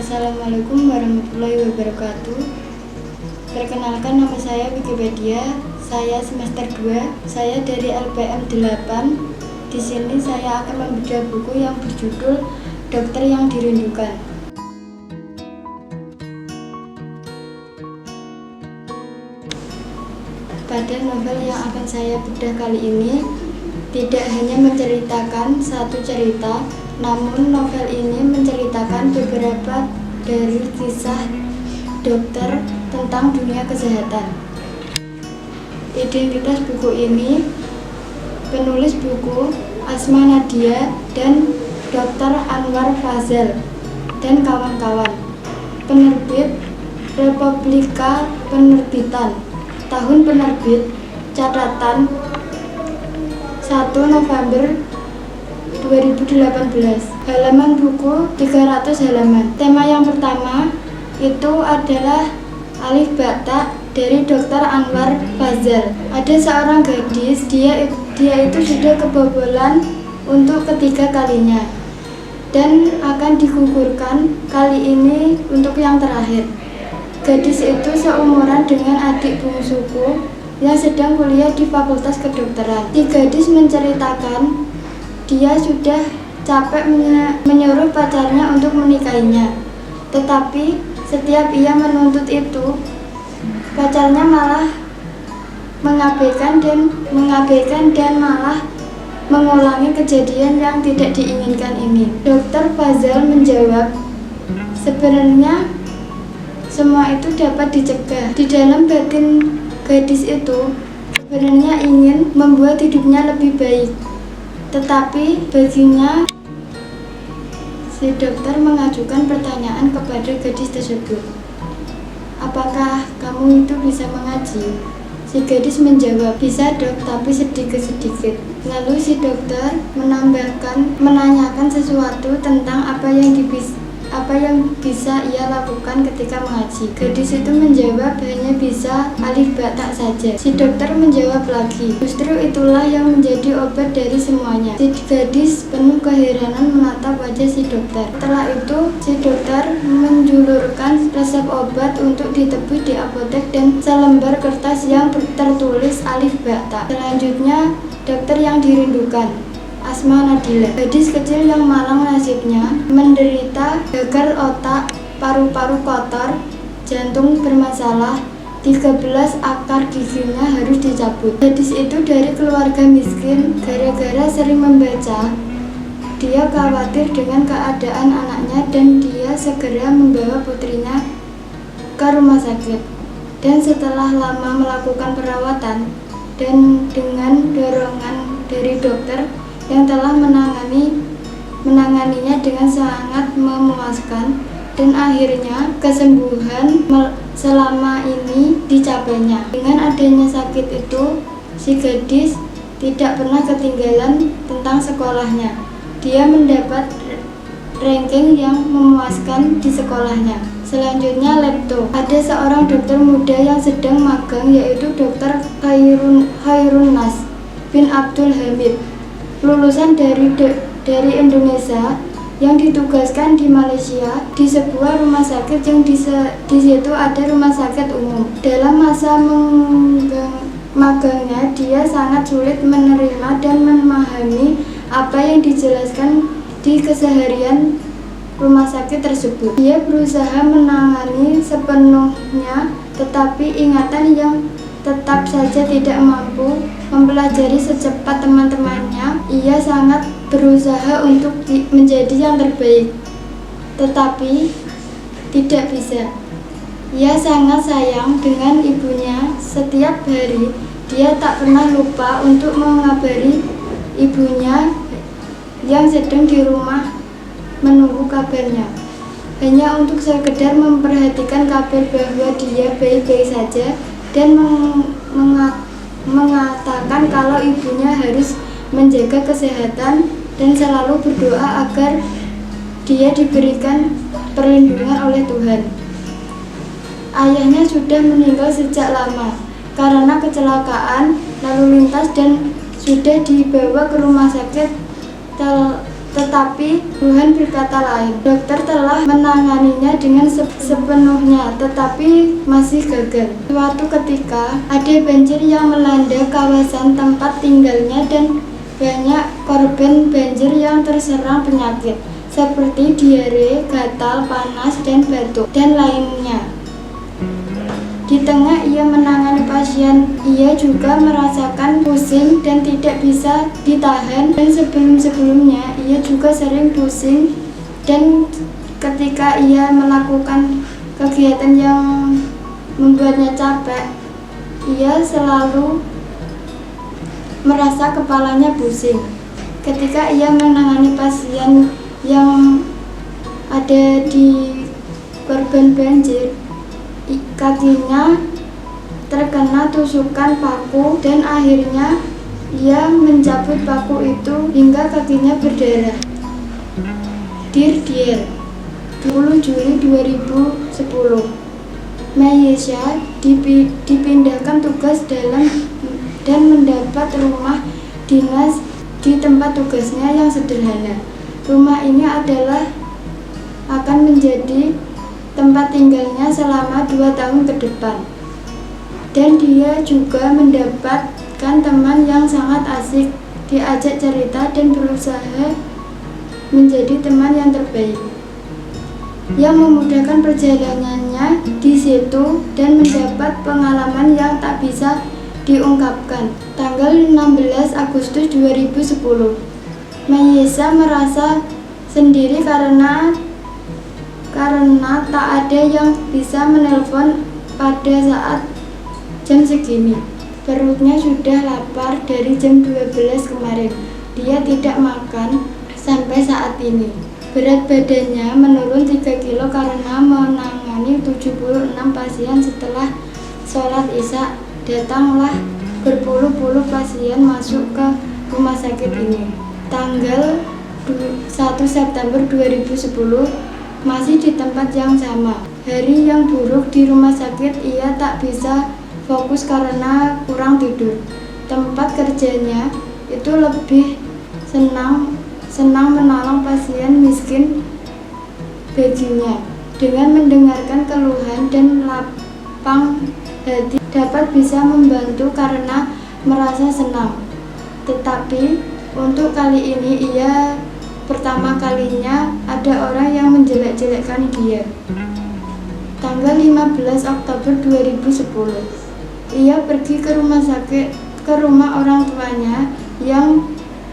Assalamualaikum warahmatullahi wabarakatuh. Perkenalkan, nama saya Wikipedia. Saya semester 2. Saya dari LPM 8. Di sini saya akan membedah buku yang berjudul Dokter yang Dirindukan. Pada novel yang akan saya bedah kali ini tidak hanya menceritakan satu cerita, namun novel ini menceritakan beberapa dari kisah dokter tentang dunia kesehatan. Identitas buku ini, penulis buku Asma Nadia dan Dr. Anwar Fazal dan kawan-kawan. Penerbit Republika Penerbitan. Tahun penerbit catatan 1 November 2018. Halaman buku 300 halaman. Tema yang pertama itu adalah Alif Ba dari Dr. Anwar Fazal. Ada seorang gadis, dia itu sudah kebobolan untuk ketiga kalinya dan akan digugurkan kali ini untuk yang terakhir. Gadis itu seumuran dengan adik bungsuku yang sedang kuliah di Fakultas Kedokteran. Si gadis menceritakan dia sudah capek menyuruh pacarnya untuk menikahinya. Tetapi setiap ia menuntut itu, pacarnya malah mengabaikan dan malah mengulangi kejadian yang tidak diinginkan ini. Dr. Fazal menjawab, sebenarnya semua itu dapat dicegah. Di dalam batin gadis itu sebenarnya ingin membuat hidupnya lebih baik. Tetapi baginya si dokter mengajukan pertanyaan kepada gadis tersebut. Apakah kamu itu bisa mengaji? Si gadis menjawab, bisa dok, tapi sedikit-sedikit. Lalu si dokter menanyakan sesuatu tentang apa yang bisa ia lakukan ketika mengaji. Gadis itu menjawab hanya bisa Alif Ba saja. Si dokter menjawab lagi, justru itulah yang menjadi obat dari semuanya. Si gadis penuh keheranan menatap wajah si dokter. Setelah itu si dokter menjulurkan resep obat untuk ditebus di apotek dan selembar kertas yang tertulis Alif Ba. Selanjutnya, dokter yang dirindukan, Asma Nadia, gadis kecil yang malang nasibnya, menderita gagal otak, paru-paru kotor, jantung bermasalah, 13 akar giginya harus dicabut. Gadis itu dari keluarga miskin. Gara-gara sering membaca, dia khawatir dengan keadaan anaknya dan dia segera membawa putrinya ke rumah sakit. Dan setelah lama melakukan perawatan dan dengan dorongan dari dokter yang telah menanganinya dengan sangat memuaskan, dan akhirnya kesembuhan selama ini dicapainya. Dengan adanya sakit itu, si gadis tidak pernah ketinggalan tentang sekolahnya. Dia mendapat ranking yang memuaskan di sekolahnya. Selanjutnya, Lepto. Ada seorang dokter muda yang sedang magang, yaitu Dr. Khairun Nas bin Abdul Hamid, lulusan dari Indonesia yang ditugaskan di Malaysia di sebuah rumah sakit yang di situ ada rumah sakit umum. Dalam masa magangnya, dia sangat sulit menerima dan memahami apa yang dijelaskan di keseharian rumah sakit tersebut. Dia berusaha menangani sepenuhnya, tetapi ingatan yang tetap saja tidak mampu mempelajari secepat teman-temannya. Ia sangat berusaha untuk menjadi yang terbaik, tetapi tidak bisa. Ia sangat sayang dengan ibunya. Setiap hari dia tak pernah lupa untuk mengabari ibunya yang sedang di rumah menunggu kabarnya, hanya untuk sekedar memperhatikan kabar bahwa dia baik-baik saja dan mengatakan kalau ibunya harus menjaga kesehatan dan selalu berdoa agar dia diberikan perlindungan oleh Tuhan. Ayahnya sudah meninggal sejak lama karena kecelakaan lalu lintas dan sudah dibawa ke rumah sakit Tetapi Tuhan berkata lain. Dokter telah menanganinya dengan sepenuhnya, tetapi masih gagal. Suatu ketika ada banjir yang melanda kawasan tempat tinggalnya dan banyak korban banjir yang terserang penyakit seperti diare, gatal, panas, dan batuk, dan lainnya. Di tengah ia menangani pasien, ia juga merasakan pusing dan tidak bisa ditahan, dan sebelum-sebelumnya ia juga sering pusing, dan ketika ia melakukan kegiatan yang membuatnya capek, ia selalu merasa kepalanya pusing. Ketika ia menangani pasien yang ada di korban banjir, kakinya terkena tusukan paku dan akhirnya ia mencabut paku itu hingga kakinya berdarah. Dear Dear, 20 Juli 2010, Mayesha dipindahkan tugas dan mendapat rumah dinas di tempat tugasnya yang sederhana. Rumah ini akan menjadi tempat tinggalnya selama 2 tahun ke depan. Dan dia juga mendapatkan teman yang sangat asik, diajak cerita dan berusaha menjadi teman yang terbaik, yang memudahkan perjalanannya di situ dan mendapat pengalaman yang tak bisa diungkapkan. Tanggal 16 Agustus 2010, Mayesha merasa sendiri karena tak ada yang bisa menelpon pada saat jam segini. Perutnya sudah lapar dari jam 12 kemarin. Dia tidak makan sampai saat ini. Berat badannya menurun 3 kilo karena menangani 76 pasien. Setelah sholat Isya, datanglah berpuluh-puluh pasien masuk ke rumah sakit ini. Tanggal 1 September 2010, masih di tempat yang sama. Hari yang buruk di rumah sakit, ia tak bisa fokus karena kurang tidur. Tempat kerjanya itu lebih senang menolong pasien miskin baginya. Dengan mendengarkan keluhan dan lapang hati, dapat bisa membantu karena merasa senang. Tetapi untuk kali ini pertama kalinya ada orang yang menjelek-jelekkan dia. Tanggal 15 Oktober 2010, ia pergi ke rumah orang tuanya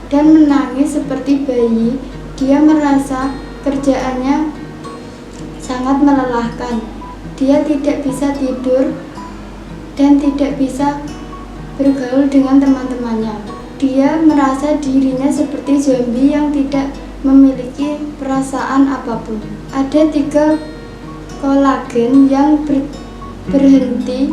dan menangis seperti bayi. Dia merasa kerjaannya sangat melelahkan. Dia tidak bisa tidur dan tidak bisa bergaul dengan teman-temannya. Dia merasa dirinya seperti zombie yang tidak memiliki perasaan apapun. Ada 3 kolagen yang berhenti.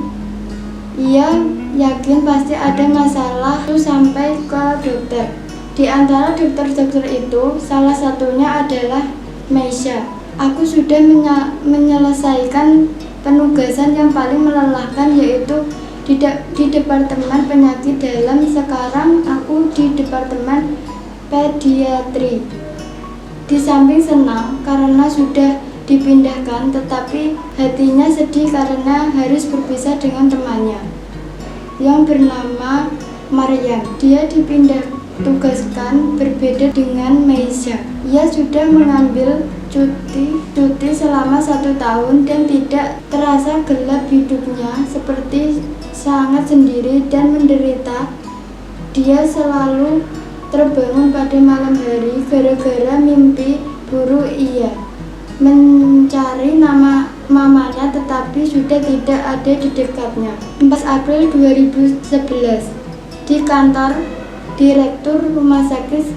Ia yakin pasti ada masalah, lalu sampai ke dokter. Di antara dokter-dokter itu, salah satunya adalah Mayesha. Aku sudah menyelesaikan penugasan yang paling melelahkan, yaitu di Departemen Penyakit Dalam. Sekarang aku di Departemen Pediatri. Di samping senang karena sudah dipindahkan, tetapi hatinya sedih karena harus berpisah dengan temannya yang bernama Maryam. Dia dipindah tugaskan berbeda dengan Mayesha. Ia sudah mengambil cuti selama 1 tahun dan tidak terasa gelap hidupnya, seperti sangat sendiri dan menderita. Dia selalu terbangun pada malam hari gara-gara mimpi buruk. Ia mencari nama mamanya, tetapi sudah tidak ada di dekatnya. 4 April 2011, di kantor Direktur Rumah Sakit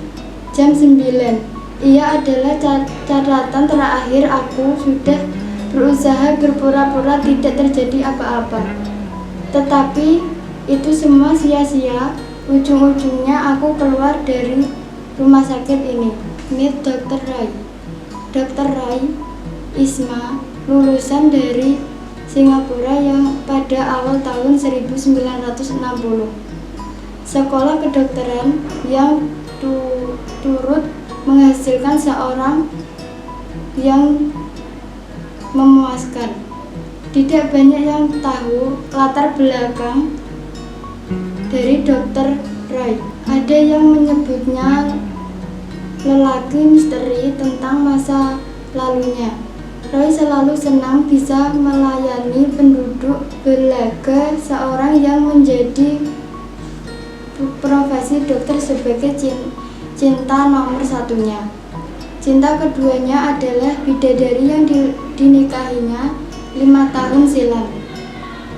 jam 9. Ia adalah catatan terakhir. Aku sudah berusaha berpura-pura tidak terjadi apa-apa, tetapi itu semua sia-sia. Ujung-ujungnya aku keluar dari rumah sakit ini. Meet Dr. Rai. Dr. Rai Isma lulusan dari Singapura yang pada awal tahun 1960. Sekolah kedokteran yang turut menghasilkan seorang yang memuaskan. Tidak banyak yang tahu latar belakang dari Dr. Roy. Ada yang menyebutnya lelaki misteri tentang masa lalunya. Roy selalu senang bisa melayani penduduk belaga seorang yang menjadi profesi dokter sebagai cinta nomor satunya. Cinta keduanya adalah bidadari yang dinikahinya 5 tahun silam,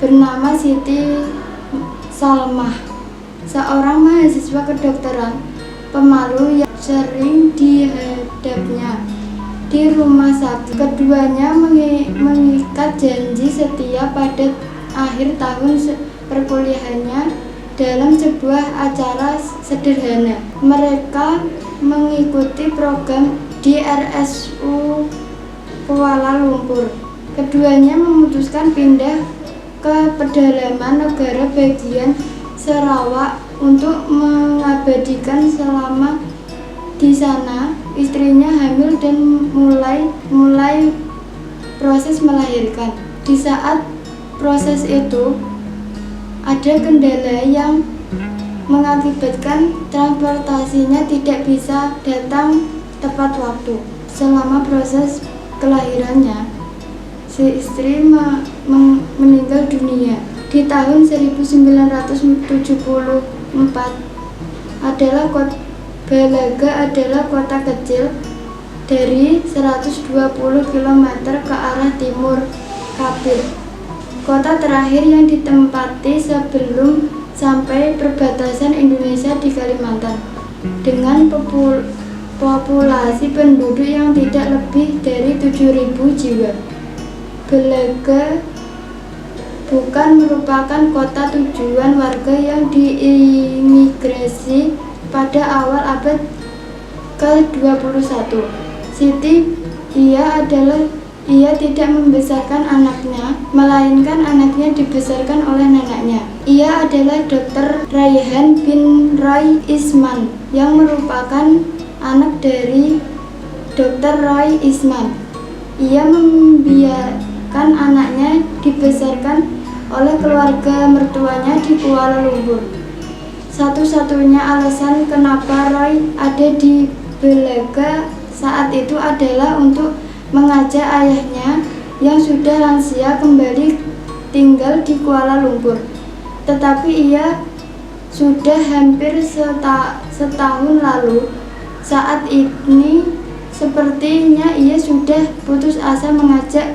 bernama Siti Salmah, seorang mahasiswa kedokteran pemalu yang sering dihadapnya di rumah sakit. Keduanya mengikat janji setia pada akhir tahun perkuliahannya dalam sebuah acara sederhana. Mereka mengikuti program di RSU Kuala Lumpur. Keduanya memutuskan pindah ke pedalaman negara bagian Sarawak untuk mengabadikan selama di sana. Istrinya hamil dan mulai proses melahirkan. Di saat proses itu ada kendala yang mengakibatkan transportasinya tidak bisa datang tepat waktu. Selama proses kelahirannya, si istri meninggal dunia. Di tahun 1974 Balaga adalah kota kecil dari 120 km ke arah timur Kapit. Kota terakhir yang ditempati sebelum sampai perbatasan Indonesia di Kalimantan, dengan populasi penduduk yang tidak lebih dari 7.000 jiwa. Balaga bukan merupakan kota tujuan warga yang diimigrasi pada awal abad ke-21. Siti, ia tidak membesarkan anaknya, melainkan anaknya dibesarkan oleh neneknya. Ia adalah Dr. Raihan bin Roy Isman yang merupakan anak dari Dr. Roy Isman. Ia membiarkan anaknya dibesarkan oleh keluarga mertuanya di Kuala Lumpur. Satu-satunya alasan kenapa Roy ada di Balaga saat itu adalah untuk mengajak ayahnya yang sudah lansia kembali tinggal di Kuala Lumpur. Tetapi ia sudah hampir setahun lalu. Saat ini sepertinya ia sudah putus asa mengajak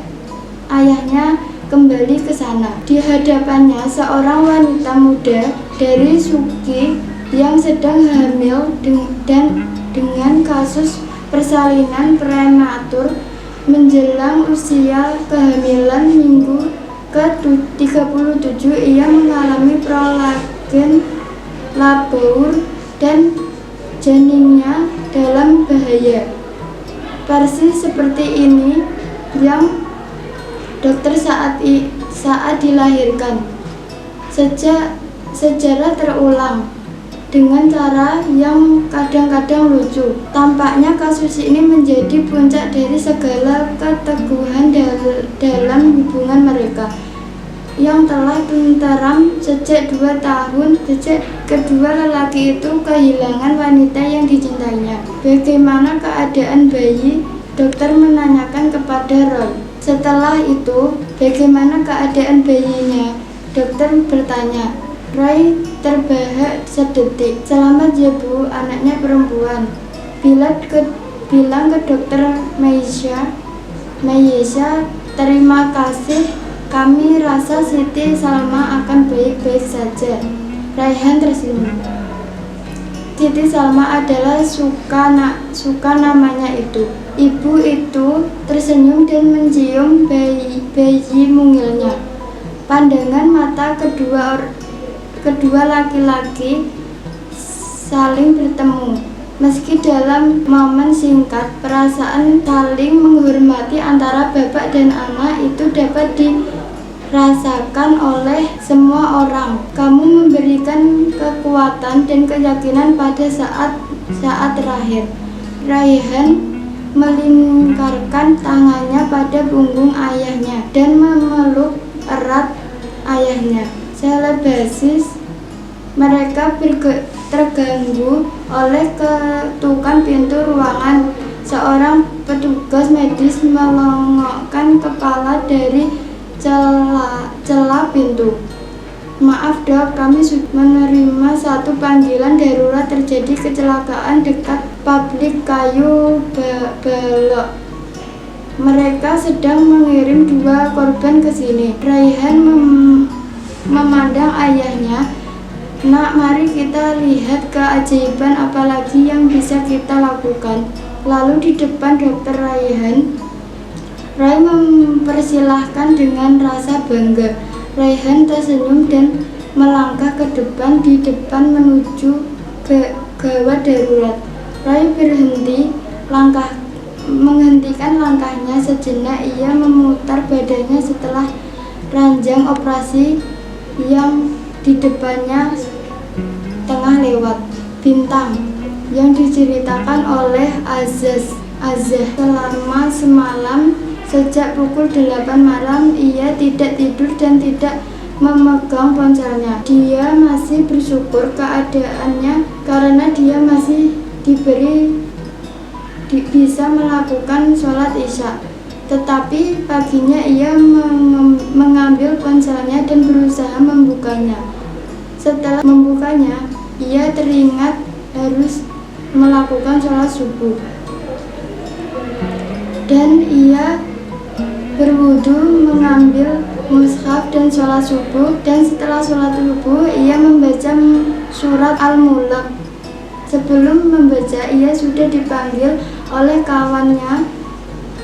ayahnya kembali ke sana. Di hadapannya seorang wanita muda dari Suki yang sedang hamil dan dengan kasus persalinan prematur menjelang usia kehamilan minggu ke-37. Ia mengalami prolagen labor dan janinnya dalam bahaya. Persis seperti ini yang dokter saat dilahirkan. Sejarah terulang dengan cara yang kadang-kadang lucu. Tampaknya kasus ini menjadi puncak dari segala keteguhan dalam hubungan mereka yang telah tenteram sejak 2 tahun. Sejak kedua lelaki itu kehilangan wanita yang dicintainya. Bagaimana keadaan bayi? Dokter menanyakan kepada Roy. Setelah itu, bagaimana keadaan bayinya? Dokter bertanya. Roy terbahak sedetik. Selamat ya Bu, anaknya perempuan. Bilang ke dokter Maisha, terima kasih. Kami rasa Siti Salma akan baik-baik saja. Raihan tersenyum. Siti Salma adalah suka namanya itu. Ibu itu tersenyum dan mencium bayi mungilnya. Pandangan mata kedua laki-laki saling bertemu. Meski dalam momen singkat, perasaan saling menghormati antara bapak dan anak itu dapat dirasakan oleh semua orang. Kamu memberikan kekuatan dan keyakinan pada saat terakhir. Raihan melingkarkan tangannya pada punggung ayahnya dan memeluk erat ayahnya. Selebasis mereka terganggu oleh ketukan pintu ruangan. Seorang petugas medis melongokkan kepala dari celah pintu. "Maaf dok, kami sudah menerima satu panggilan darurat. Terjadi kecelakaan dekat pabrik kayu balok. Mereka sedang mengirim 2 korban ke sini." Raihan memandang ayahnya. "Nak, mari kita lihat keajaiban apalagi yang bisa kita lakukan." Lalu di depan Dokter Raihan, Rai mempersilahkan dengan rasa bangga. Raihan tersenyum dan melangkah ke depan di depan menuju gawat darurat. Rai menghentikan langkahnya sejenak. Ia memutar badannya setelah ranjang operasi yang di depannya tengah lewat. Bintang yang diceritakan oleh Azaz. Selama semalam, sejak pukul 8 malam, ia tidak tidur dan tidak memegang ponselnya. Dia masih bersyukur keadaannya karena dia masih bisa melakukan sholat isya. Tetapi paginya ia mengambil ponselnya dan berusaha membukanya. Setelah membukanya, ia teringat harus melakukan sholat subuh. Dan ia berwudu, mengambil mushaf dan sholat subuh. Dan setelah sholat subuh, ia membaca surat Al-Mulk. Sebelum membaca, ia sudah dipanggil oleh kawannya,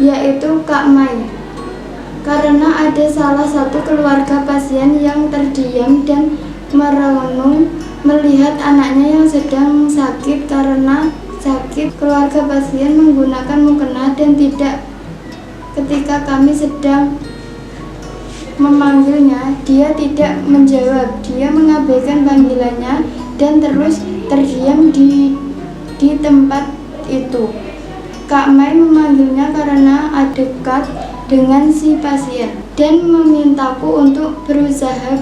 yaitu Kak Mai. Karena ada salah satu keluarga pasien yang terdiam dan merenung melihat anaknya yang sedang sakit. Karena sakit, keluarga pasien menggunakan mukena dan tidak. Ketika kami sedang memanggilnya, dia tidak menjawab. Dia mengabaikan panggilannya dan terus terdiam di tempat itu. Kak Mai memanggilnya karena dekat dengan si pasien dan memintaku untuk berusaha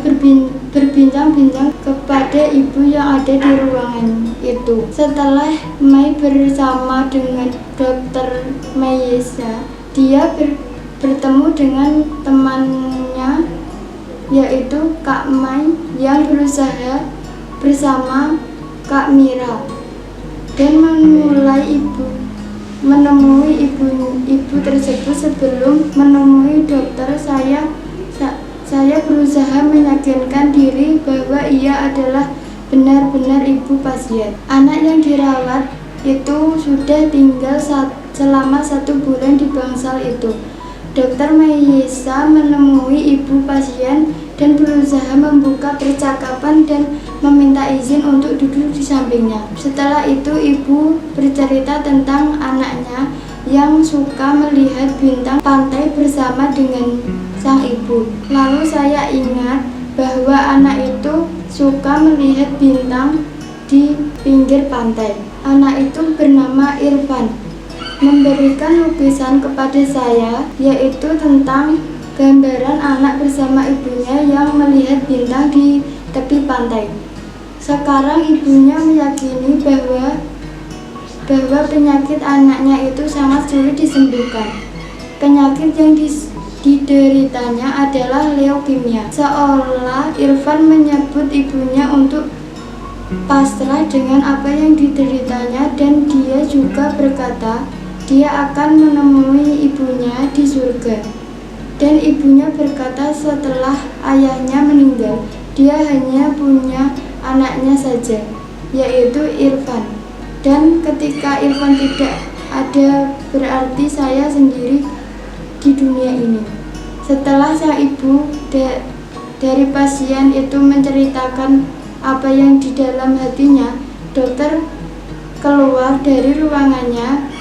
berbincang-bincang kepada ibu yang ada di ruangan itu. Setelah Mai bersama dengan Dokter Mayesa, dia bertemu dengan temannya, yaitu Kak Mai yang berusaha bersama Kak Mira dan menemui ibu tersebut. Sebelum menemui dokter, saya berusaha meyakinkan diri bahwa ia adalah benar-benar ibu pasien. Anak yang dirawat itu sudah tinggal selama 1 bulan di bangsal itu. Dokter Mayesa menemui ibu pasien dan berusaha membuka percakapan dan meminta izin untuk duduk di sampingnya. Setelah itu ibu bercerita tentang anaknya yang suka melihat bintang pantai bersama dengan sang ibu. Lalu saya ingat bahwa anak itu suka melihat bintang di pinggir pantai. Anak itu bernama Irfan. Memberikan lukisan kepada saya, yaitu tentang gambaran anak bersama ibunya yang melihat bintang di tepi pantai. Sekarang ibunya meyakini bahwa penyakit anaknya itu sangat sulit disembuhkan. Penyakit yang dideritanya adalah leukemia. Seolah Irfan menyebut ibunya untuk pasrah dengan apa yang dideritanya, dan dia juga berkata dia akan menemui ibunya di surga. Dan ibunya berkata setelah ayahnya meninggal, dia hanya punya anaknya saja, yaitu Irfan. Dan ketika Irfan tidak ada, berarti saya sendiri di dunia ini. Setelah sang ibu dari pasien itu menceritakan apa yang di dalam hatinya, dokter keluar dari ruangannya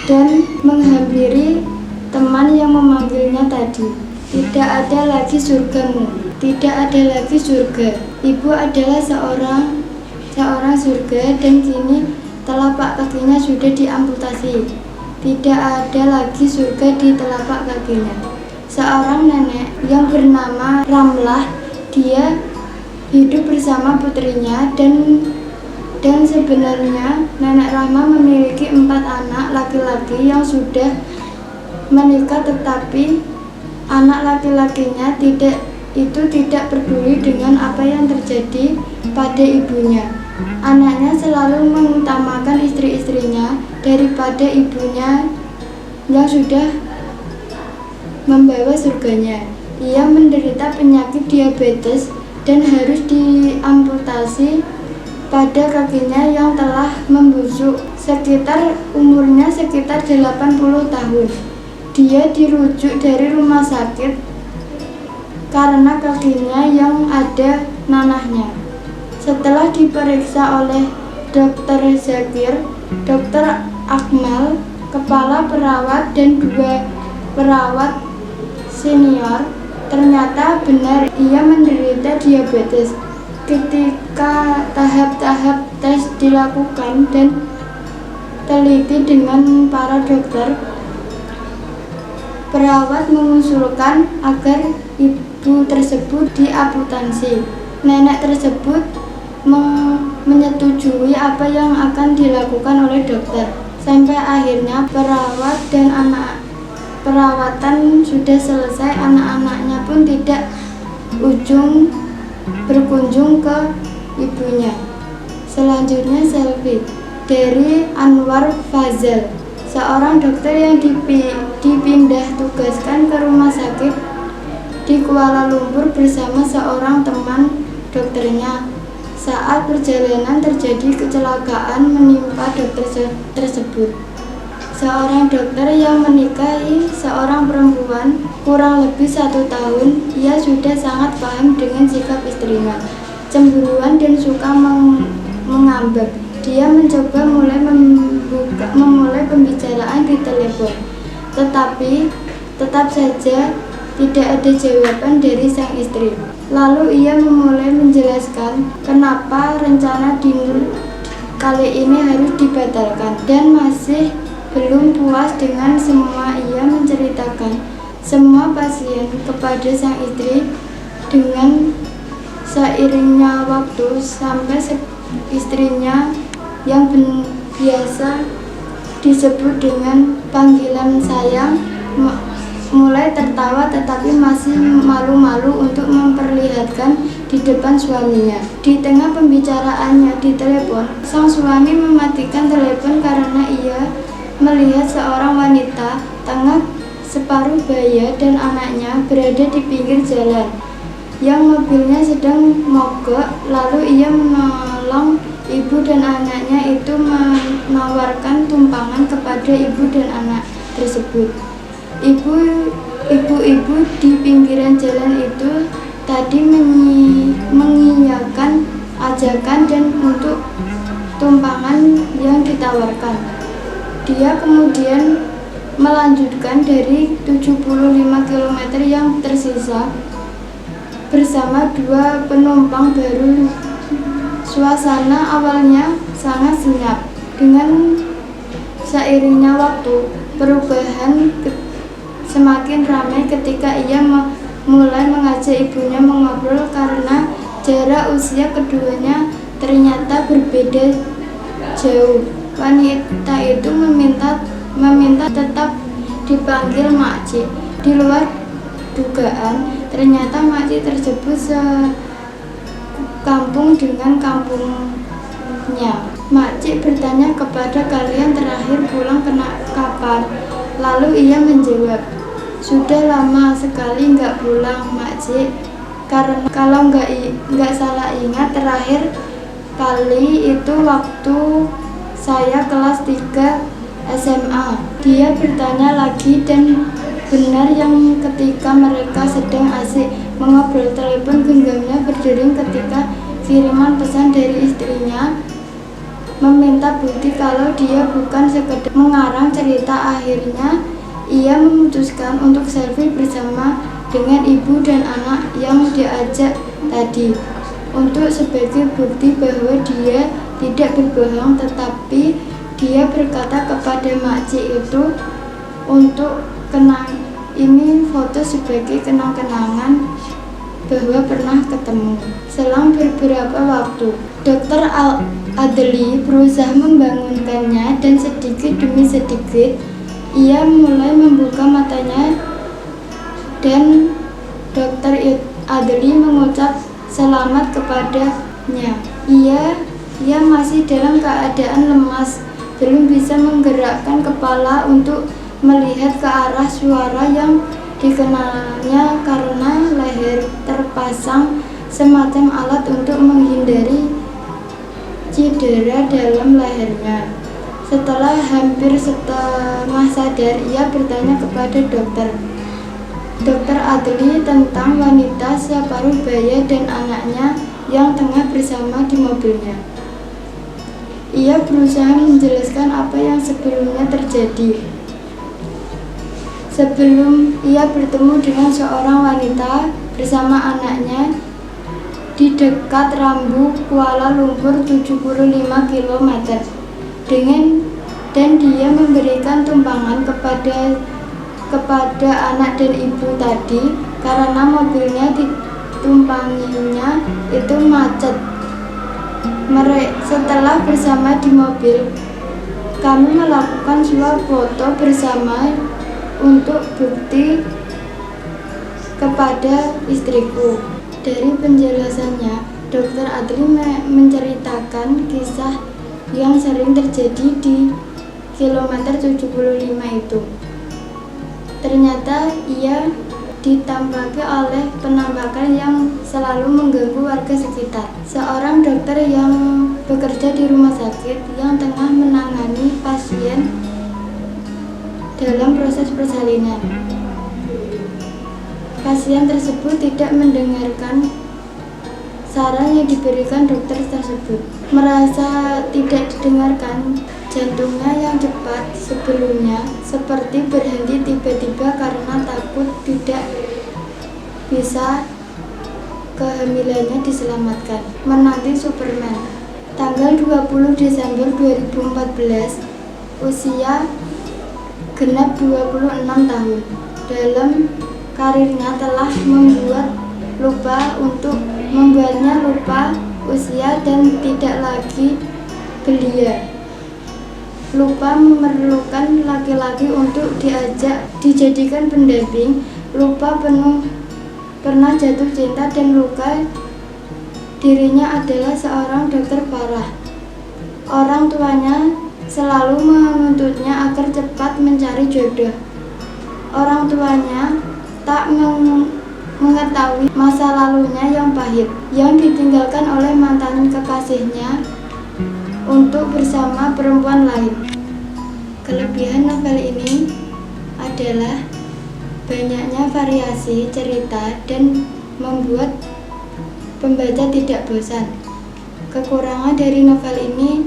dan menghampiri teman yang memanggilnya tadi. Tidak ada lagi surgamu, tidak ada lagi surga. Ibu adalah seorang surga, dan kini telapak kakinya sudah diamputasi. Tidak ada lagi surga di telapak kakinya. Seorang nenek yang bernama Ramlah, dia hidup bersama putrinya dan sebenarnya Nenek Rahma memiliki 4 anak laki-laki yang sudah menikah, tetapi anak laki-lakinya tidak peduli dengan apa yang terjadi pada ibunya. Anaknya selalu mengutamakan istri-istrinya daripada ibunya yang sudah membawa surganya. Ia menderita penyakit diabetes dan harus diamputasi pada kakinya yang telah membusuk. Umurnya sekitar 80 tahun. Dia dirujuk dari rumah sakit karena kakinya yang ada nanahnya. Setelah diperiksa oleh Dr. Zakir, Dr. Akmal, kepala perawat, dan 2 perawat senior, ternyata benar ia menderita diabetes. Ketika tahap-tahap tes dilakukan dan teliti dengan para dokter, perawat mengusulkan agar ibu tersebut diamputasi. Nenek tersebut menyetujui apa yang akan dilakukan oleh dokter. Sampai akhirnya perawat dan perawatan sudah selesai, anak-anaknya pun tidak berkunjung ke ibunya. Selanjutnya selfie dari Anwar Fazal, seorang dokter yang dipindah tugaskan ke rumah sakit di Kuala Lumpur bersama seorang teman dokternya. Saat perjalanan terjadi kecelakaan menimpa dokter tersebut. Seorang dokter yang menikahi seorang perempuan kurang lebih 1 tahun. Ia sudah sangat paham dengan sikap istrinya, cemburuan dan suka mengambek. Dia mencoba memulai pembicaraan di telepon, tetapi tetap saja tidak ada jawaban dari sang istri. Lalu ia memulai menjelaskan kenapa rencana dinner kali ini harus dibatalkan, dan masih belum puas dengan semua, ia menceritakan semua pasien kepada sang istri. Dengan seiringnya waktu, sampai istrinya yang biasa disebut dengan panggilan sayang mulai tertawa, tetapi masih malu-malu untuk memperlihatkan di depan suaminya. Di tengah pembicaraannya di telepon, sang suami mematikan telepon karena ia melihat seorang wanita tengah separuh baya dan anaknya berada di pinggir jalan yang mobilnya sedang mogok. Lalu ia menolong ibu dan anaknya itu, menawarkan tumpangan kepada ibu dan anak tersebut. Ibu-ibu di pinggiran jalan itu tadi mengiyakan ajakan dan untuk tumpangan yang ditawarkan. Dia kemudian melanjutkan dari 75 km yang tersisa bersama 2 penumpang baru. Suasana awalnya sangat senyap. Dengan seiringnya waktu, perubahan semakin ramai ketika ia mulai mengajak ibunya mengobrol karena jarak usia keduanya ternyata berbeda jauh. Wanita itu meminta tetap dipanggil Makcik. Di luar dugaan, ternyata Makcik tersebut sekampung dengan kampungnya. Makcik bertanya kepada kalian terakhir pulang kapan? Lalu ia menjawab, sudah lama sekali nggak pulang, Makcik. Karena kalau nggak salah ingat, terakhir kali itu waktu saya kelas 3 SMA. Dia bertanya lagi, dan benar yang ketika mereka sedang asik mengobrol, telepon genggamnya berdering ketika kiriman pesan dari istrinya meminta bukti kalau dia bukan sekedar mengarang cerita. Akhirnya ia memutuskan untuk selfie bersama dengan ibu dan anak yang diajak tadi, untuk sebagai bukti bahwa dia tidak berbohong, tetapi dia berkata kepada makcik itu untuk ini foto sebagai kenang-kenangan bahwa pernah ketemu. Selang beberapa waktu, Dr. Adli berusaha membangunkannya dan sedikit demi sedikit ia mulai membuka matanya dan Dr. Adli mengucap selamat kepadanya. Ia masih dalam keadaan lemas, belum bisa menggerakkan kepala untuk melihat ke arah suara yang dikenalnya karena leher terpasang semacam alat untuk menghindari cedera dalam lehernya. Setelah hampir setengah sadar, ia bertanya kepada Dr. Adli tentang wanita separuh baya dan anaknya yang tengah bersama di mobilnya. Ia berusaha menjelaskan apa yang sebelumnya terjadi. Sebelum ia bertemu dengan seorang wanita bersama anaknya di dekat Rambu, Kuala Lumpur 75 km dan dia memberikan tumpangan kepada anak dan ibu tadi karena mobilnya ditumpanginya itu macet. Setelah bersama di mobil, kami melakukan foto bersama untuk bukti kepada istriku. Dari penjelasannya, Dr. Adli menceritakan kisah yang sering terjadi di kilometer 75 itu. Ternyata ia ditampaki oleh penampakan yang selalu mengganggu warga sekitar. Seorang dokter yang bekerja di rumah sakit yang tengah menangani pasien dalam proses persalinan. Pasien tersebut tidak mendengarkan saran yang diberikan dokter tersebut. Merasa tidak didengarkan, jantungnya yang cepat sebelumnya seperti berhenti tiba-tiba karena takut tidak bisa kehamilannya diselamatkan. Menanti Superman. Tanggal 20 Desember 2014, usia genap 26 tahun. Dalam karirnya telah membuatnya lupa usia dan tidak lagi belia. Lupa memerlukan laki-laki untuk dijadikan pendamping. Lupa pernah jatuh cinta dan luka dirinya adalah seorang dokter parah. Orang tuanya selalu menuntutnya agar cepat mencari jodoh. Orang tuanya tak mengetahui masa lalunya yang pahit, yang ditinggalkan oleh mantan kekasihnya untuk bersama perempuan lain. Kelebihan novel ini adalah banyaknya variasi cerita dan membuat pembaca tidak bosan. Kekurangan dari novel ini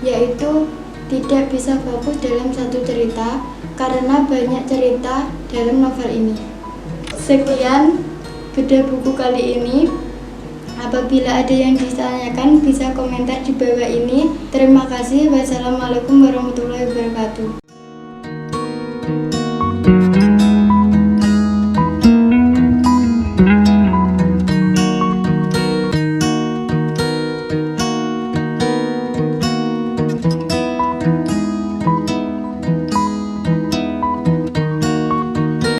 yaitu tidak bisa fokus dalam satu cerita karena banyak cerita dalam novel ini. Sekian bedah buku kali ini. Apabila ada yang ditanyakan bisa komentar di bawah ini. Terima kasih. Wassalamualaikum warahmatullahi wabarakatuh.